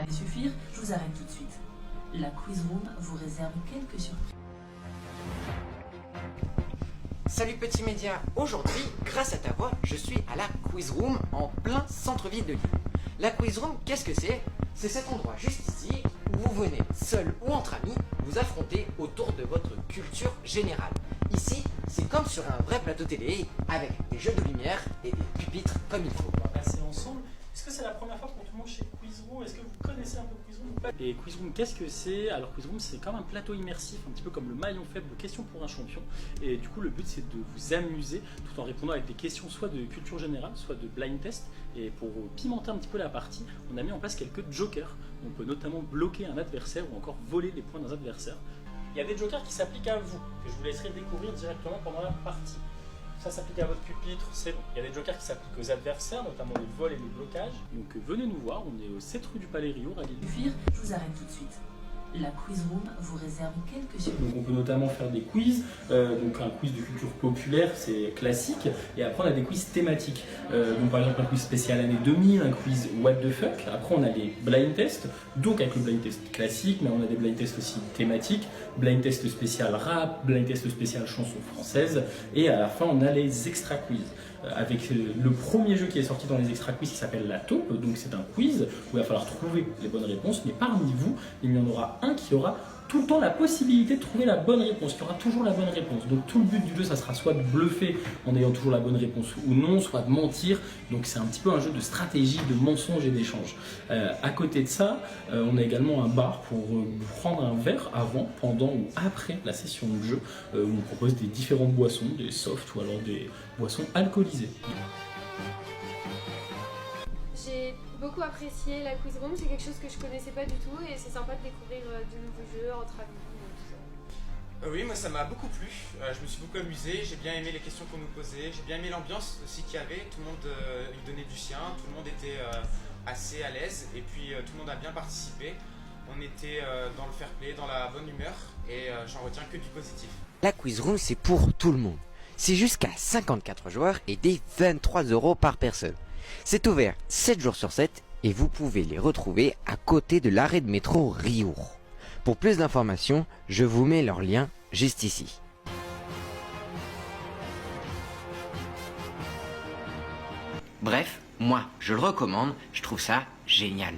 allait suffire, je vous arrête tout de suite. La Quiz Room vous réserve quelques surprises. Salut Petit Média, aujourd'hui, grâce à ta voix, je suis à la Quiz Room en plein centre-ville de Lille. La Quiz Room, qu'est-ce que c'est? C'est cet endroit juste ici où vous venez, seul ou entre amis, vous affronter autour de votre culture générale. Ici, c'est comme sur un vrai plateau télé, avec des jeux de lumière et des pupitres comme il faut. On va passer ensemble. Est-ce que c'est la première fois pour tout le monde chez Quizroom? Est-ce que vous connaissez un peu Quizroom ou pas? Et Quizroom, qu'est-ce que c'est? Alors Quizroom, c'est comme un plateau immersif, un petit peu comme le maillon faible de questions pour un champion. Et du coup, le but, c'est de vous amuser tout en répondant avec des questions soit de culture générale, soit de blind test. Et pour pimenter un petit peu la partie, on a mis en place quelques jokers. On peut notamment bloquer un adversaire ou encore voler les points d'un adversaire. Il y a des jokers qui s'appliquent à vous, que je vous laisserai découvrir directement pendant la partie. Ça s'applique à votre pupitre, c'est bon. Il y a des jokers qui s'appliquent aux adversaires, notamment les vols et les blocages. Donc venez nous voir, on est au 7 rue du Palais Rio, à Lille. Suffire, je vous arrête tout de suite. La Quiz Room vous réserve quelques surprises. Donc on peut notamment faire des quiz, donc un quiz de culture populaire, c'est classique, et après on a des quiz thématiques. Donc par exemple un quiz spécial année 2000, un quiz what the fuck, après on a les blind tests, donc avec le blind test classique, mais on a des blind tests aussi thématiques, blind test spécial rap, blind test spécial chanson française, et à la fin on a les extra quiz. Avec le premier jeu qui est sorti dans les extra quiz qui s'appelle la taupe, donc c'est un quiz où il va falloir trouver les bonnes réponses, mais parmi vous, il y en aura un qui aura tout le temps la possibilité de trouver la bonne réponse, qui aura toujours la bonne réponse. Donc tout le but du jeu, ça sera soit de bluffer en ayant toujours la bonne réponse ou non, soit de mentir. Donc c'est un petit peu un jeu de stratégie, de mensonge et d'échange. À côté de ça, on a également un bar pour prendre un verre avant, pendant ou après la session de jeu, où on propose des différentes boissons, des softs ou alors des boissons alcoolisées. J'ai beaucoup apprécié la Quiz Room, c'est quelque chose que je connaissais pas du tout et c'est sympa de découvrir de nouveaux jeux entre amis. Oui, moi ça m'a beaucoup plu, je me suis beaucoup amusé, j'ai bien aimé les questions qu'on nous posait, j'ai bien aimé l'ambiance aussi qu'il y avait, tout le monde y donnait du sien, tout le monde était assez à l'aise et puis tout le monde a bien participé. On était dans le fair play, dans la bonne humeur et j'en retiens que du positif. La Quiz Room, c'est pour tout le monde. C'est jusqu'à 54 joueurs et des 23 € par personne. C'est ouvert 7 jours sur 7 et vous pouvez les retrouver à côté de l'arrêt de métro Riour. Pour plus d'informations, je vous mets leur lien juste ici. Bref, moi, je le recommande, je trouve ça génial.